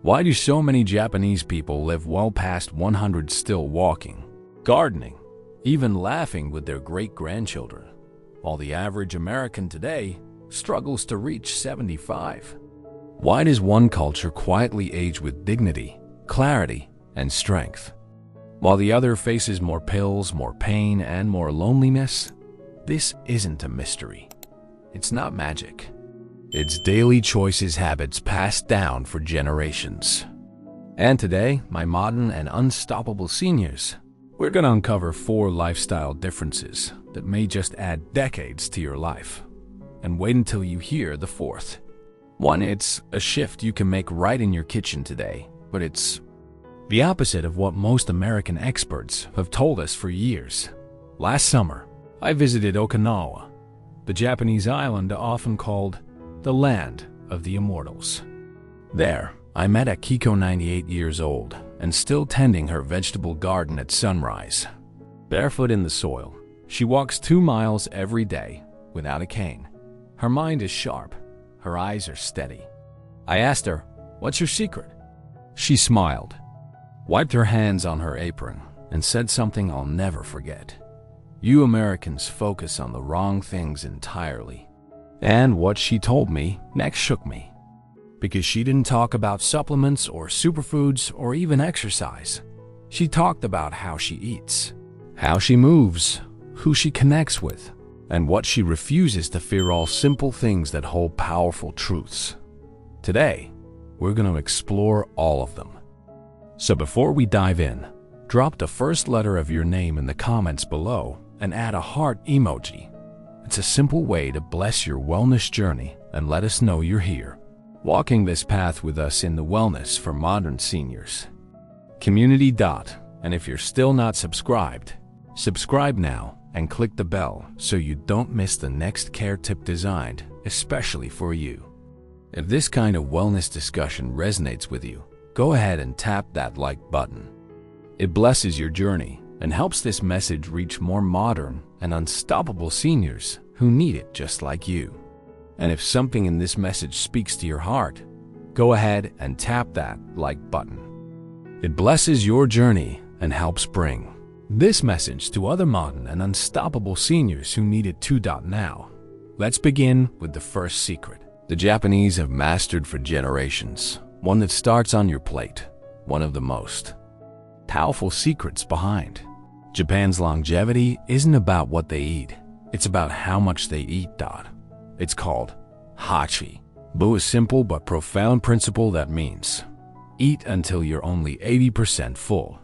Why do so many Japanese people live well past 100 still walking, gardening, even laughing with their great-grandchildren, while the average American today struggles to reach 75? Why does one culture quietly age with dignity, clarity, and strength, while the other faces more pills, more pain, and more loneliness? This isn't a mystery. It's not magic. It's daily choices, habits passed down for generations. And today, my modern and unstoppable seniors, we're going to uncover 4 lifestyle differences that may just add decades to your life. And wait until you hear the 4th. 1. It's a shift you can make right in your kitchen today, but it's the opposite of what most American experts have told us for years. Last summer, I visited Okinawa, the Japanese island often called the land of the immortals. There, I met Akiko, 98 years old, and still tending her vegetable garden at sunrise. Barefoot in the soil, she walks 2 miles every day without a cane. Her mind is sharp, her eyes are steady. I asked her, "What's your secret?" She smiled, wiped her hands on her apron, and said something I'll never forget. "You Americans focus on the wrong things entirely." And what she told me next shook me, because she didn't talk about supplements or superfoods or even exercise. She talked about how she eats, how she moves, who she connects with, and what she refuses to fear, all simple things that hold powerful truths. Today, we're going to explore all of them. So before we dive in, drop the first letter of your name in the comments below and add a heart emoji. It's a simple way to bless your wellness journey and let us know you're here, walking this path with us in the Wellness for Modern Seniors Community. And if you're still not subscribed, subscribe now and click the bell so you don't miss the next care tip designed especially for you. If this kind of wellness discussion resonates with you, go ahead and tap that like button. It blesses your journey and helps this message reach more modern and unstoppable seniors who need it just like you. And if something in this message speaks to your heart, go ahead and tap that like button. It blesses your journey and helps bring this message to other modern and unstoppable seniors who need it too. Now, let's begin with the first secret the Japanese have mastered for generations, one that starts on your plate, one of the most powerful secrets behind Japan's longevity isn't about what they eat, it's about how much they eat. It's called hachi, a simple but profound principle that means eat until you're only 80% full.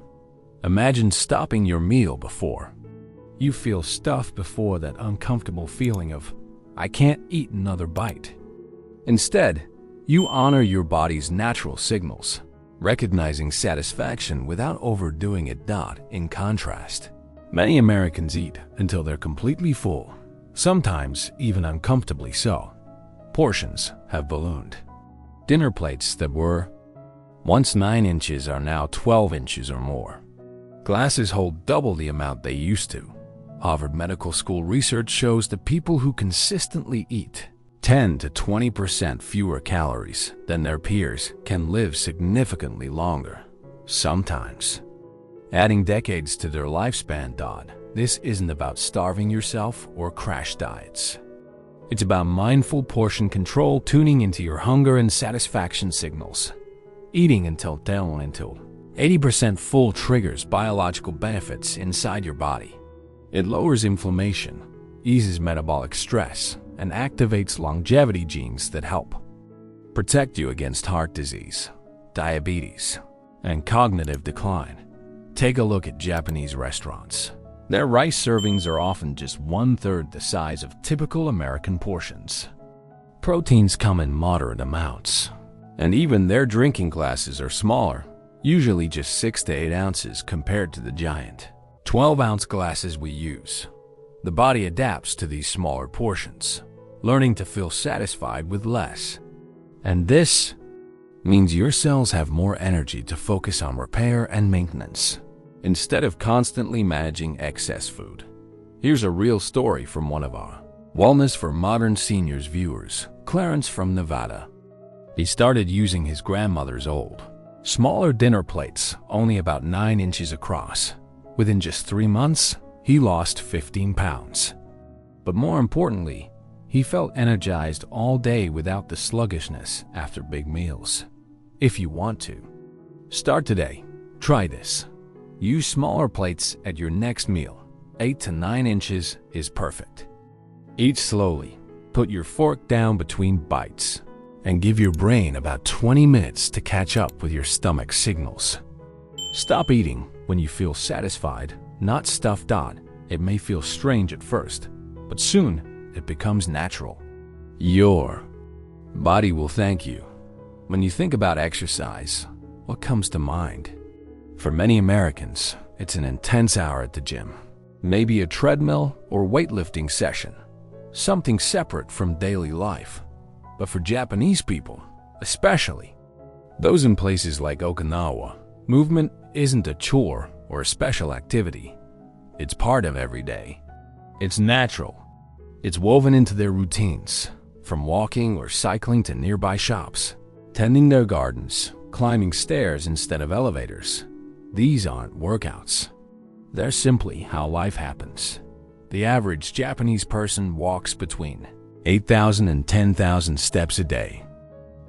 Imagine stopping your meal before you feel stuffed, before that uncomfortable feeling of, "I can't eat another bite." Instead, you honor your body's natural signals, recognizing satisfaction without overdoing it. In contrast, many Americans eat until they're completely full, sometimes even uncomfortably so. Portions have ballooned. Dinner plates that were once 9 inches are now 12 inches or more. Glasses hold double the amount they used to. Harvard Medical School research shows that people who consistently eat 10 to 20% fewer calories than their peers can live significantly longer, sometimes adding decades to their lifespan. This isn't about starving yourself or crash diets. It's about mindful portion control, tuning into your hunger and satisfaction signals. Eating until 80% full triggers biological benefits inside your body. It lowers inflammation, eases metabolic stress, and activates longevity genes that help protect you against heart disease, diabetes, and cognitive decline. Take a look at Japanese restaurants. Their rice servings are often just 1/3 the size of typical American portions. Proteins come in moderate amounts, and even their drinking glasses are smaller, usually just 6 to 8 ounces compared to the giant 12-ounce glasses we use. The body adapts to these smaller portions, learning to feel satisfied with less. And this means your cells have more energy to focus on repair and maintenance, instead of constantly managing excess food. Here's a real story from one of our Wellness for Modern Seniors viewers, Clarence from Nevada. He started using his grandmother's old Smaller dinner plates, only about 9 inches across. Within just 3 months, he lost 15 pounds. But more importantly, he felt energized all day without the sluggishness after big meals. If you want to, start today. Try this. Use smaller plates at your next meal. 8 to 9 inches is perfect. Eat slowly. Put your fork down between bites and give your brain about 20 minutes to catch up with your stomach signals. Stop eating when you feel satisfied, not stuffed on. It may feel strange at first, but soon it becomes natural. Your body will thank you. When you think about exercise, what comes to mind? For many Americans, it's an intense hour at the gym. Maybe a treadmill or weightlifting session. Something separate from daily life. But for Japanese people, especially those in places like Okinawa, movement isn't a chore or a special activity. It's part of every day. It's natural. It's woven into their routines, from walking or cycling to nearby shops, tending their gardens, climbing stairs instead of elevators. These aren't workouts. They're simply how life happens. The average Japanese person walks between 8,000 and 10,000 steps a day.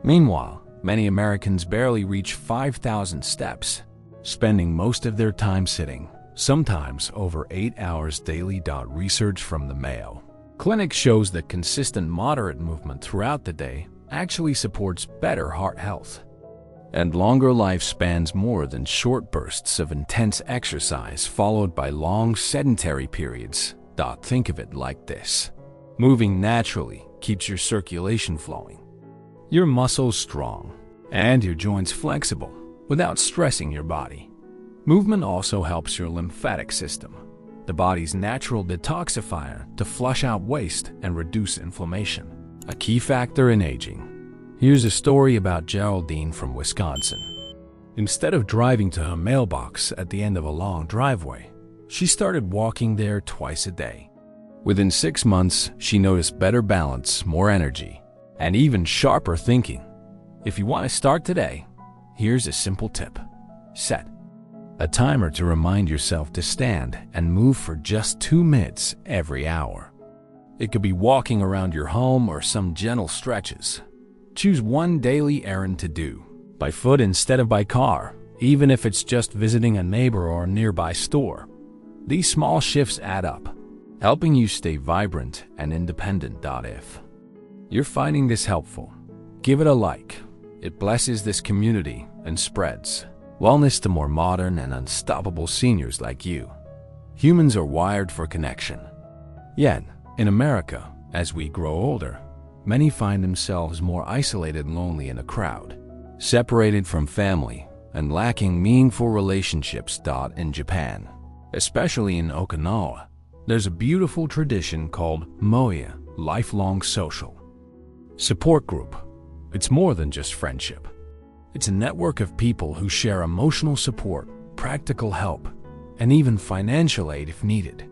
Meanwhile, many Americans barely reach 5,000 steps, spending most of their time sitting, sometimes over 8 hours daily. Research from the Mayo Clinic shows that consistent moderate movement throughout the day actually supports better heart health and longer lifespans more than short bursts of intense exercise followed by long sedentary periods. Think of it like this. Moving naturally keeps your circulation flowing, your muscles strong, and your joints flexible without stressing your body. Movement also helps your lymphatic system, the body's natural detoxifier, to flush out waste and reduce inflammation, a key factor in aging. Here's a story about Geraldine from Wisconsin. Instead of driving to her mailbox at the end of a long driveway, she started walking there twice a day. Within 6 months, she noticed better balance, more energy, and even sharper thinking. If you want to start today, here's a simple tip. Set a timer to remind yourself to stand and move for just 2 minutes every hour. It could be walking around your home or some gentle stretches. Choose one daily errand to do, by foot instead of by car, even if it's just visiting a neighbor or a nearby store. These small shifts add up, helping you stay vibrant and independent. If you're finding this helpful, give it a like. It blesses this community and spreads wellness to more modern and unstoppable seniors like you. Humans are wired for connection. Yet, in America, as we grow older, many find themselves more isolated and lonely in a crowd, separated from family, and lacking meaningful relationships. In Japan, especially in Okinawa, there's a beautiful tradition called moia, lifelong social support group. It's more than just friendship. It's a network of people who share emotional support, practical help, and even financial aid if needed.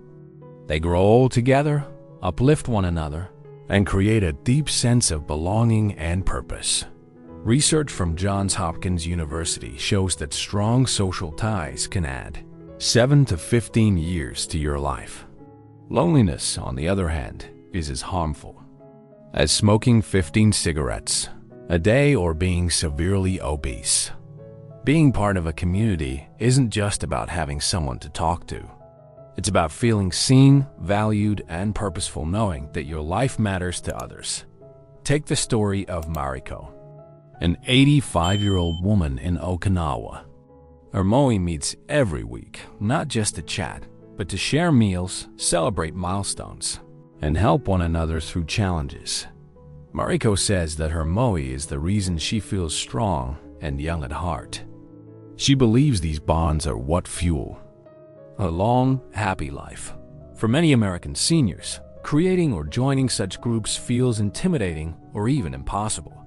They grow old together, uplift one another, and create a deep sense of belonging and purpose. Research from Johns Hopkins University shows that strong social ties can add 7 to 15 years to your life. Loneliness, on the other hand, is as harmful as smoking 15 cigarettes a day or being severely obese. Being part of a community isn't just about having someone to talk to. It's about feeling seen, valued, and purposeful, knowing that your life matters to others. Take the story of Mariko, an 85-year-old woman in Okinawa. Her moe meets every week, not just to chat, but to share meals, celebrate milestones, and help one another through challenges. Mariko says that her moe is the reason she feels strong and young at heart. She believes these bonds are what fuel a long, happy life. For many American seniors, creating or joining such groups feels intimidating or even impossible.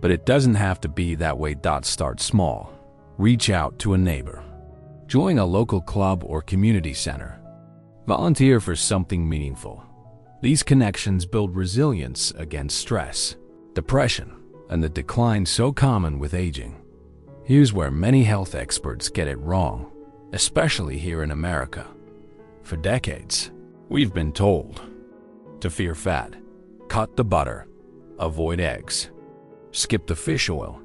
But it doesn't have to be that way. Start small. Reach out to a neighbor. Join a local club or community center. Volunteer for something meaningful. These connections build resilience against stress, depression, and the decline so common with aging. Here's where many health experts get it wrong, especially here in America. For decades, we've been told to fear fat, cut the butter, avoid eggs, skip the fish oil.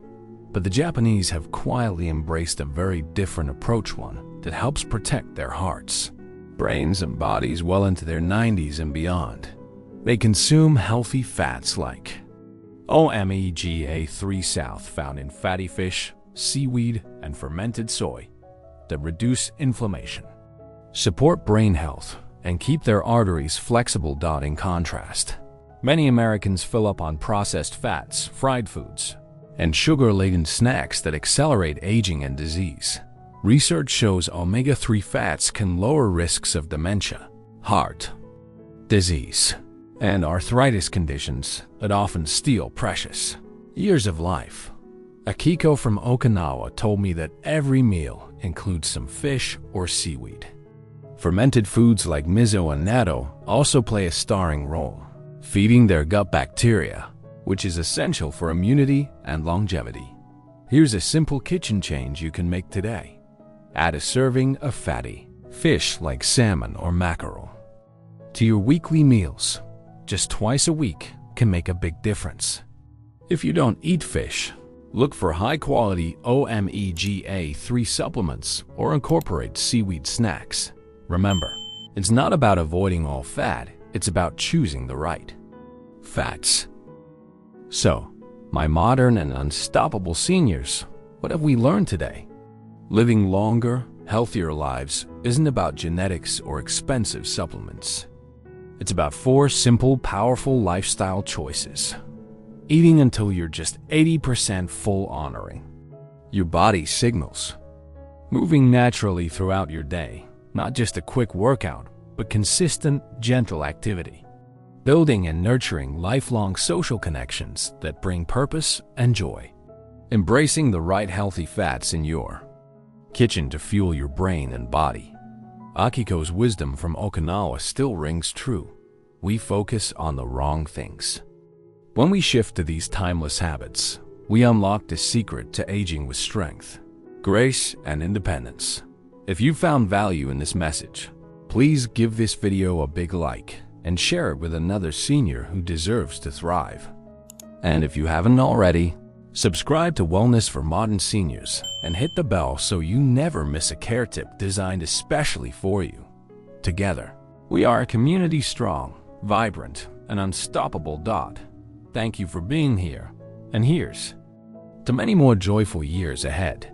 But the Japanese have quietly embraced a very different approach, one that helps protect their hearts, brains, and bodies well into their 90s and beyond. They consume healthy fats like omega-3 South, found in fatty fish, seaweed, and fermented soy, that reduce inflammation, support brain health, and keep their arteries flexible. In contrast, many Americans fill up on processed fats, fried foods, and sugar-laden snacks that accelerate aging and disease. Research shows omega-3 fats can lower risks of dementia, heart disease, and arthritis conditions that often steal precious years of life. Akiko from Okinawa told me that every meal includes some fish or seaweed. Fermented foods like miso and natto also play a starring role, feeding their gut bacteria, which is essential for immunity and longevity. Here's a simple kitchen change you can make today. Add a serving of fatty fish like salmon or mackerel to your weekly meals. Just twice a week can make a big difference. If you don't eat fish, look for high-quality omega-3 supplements or incorporate seaweed snacks. Remember, it's not about avoiding all fat, it's about choosing the right fats. So, my modern and unstoppable seniors, what have we learned today? Living longer, healthier lives isn't about genetics or expensive supplements. It's about 4 simple, powerful lifestyle choices. Eating until you're just 80% full, honoring your body's signals. Moving naturally throughout your day, not just a quick workout, but consistent, gentle activity. Building and nurturing lifelong social connections that bring purpose and joy. Embracing the right healthy fats in your kitchen to fuel your brain and body. Akiko's wisdom from Okinawa still rings true. We focus on the wrong things. When we shift to these timeless habits, we unlock the secret to aging with strength, grace, and independence. If you found value in this message, please give this video a big like and share it with another senior who deserves to thrive. And if you haven't already, subscribe to Wellness for Modern Seniors and hit the bell so you never miss a care tip designed especially for you. Together, we are a community strong, vibrant, and unstoppable. Thank you for being here, and here's to many more joyful years ahead.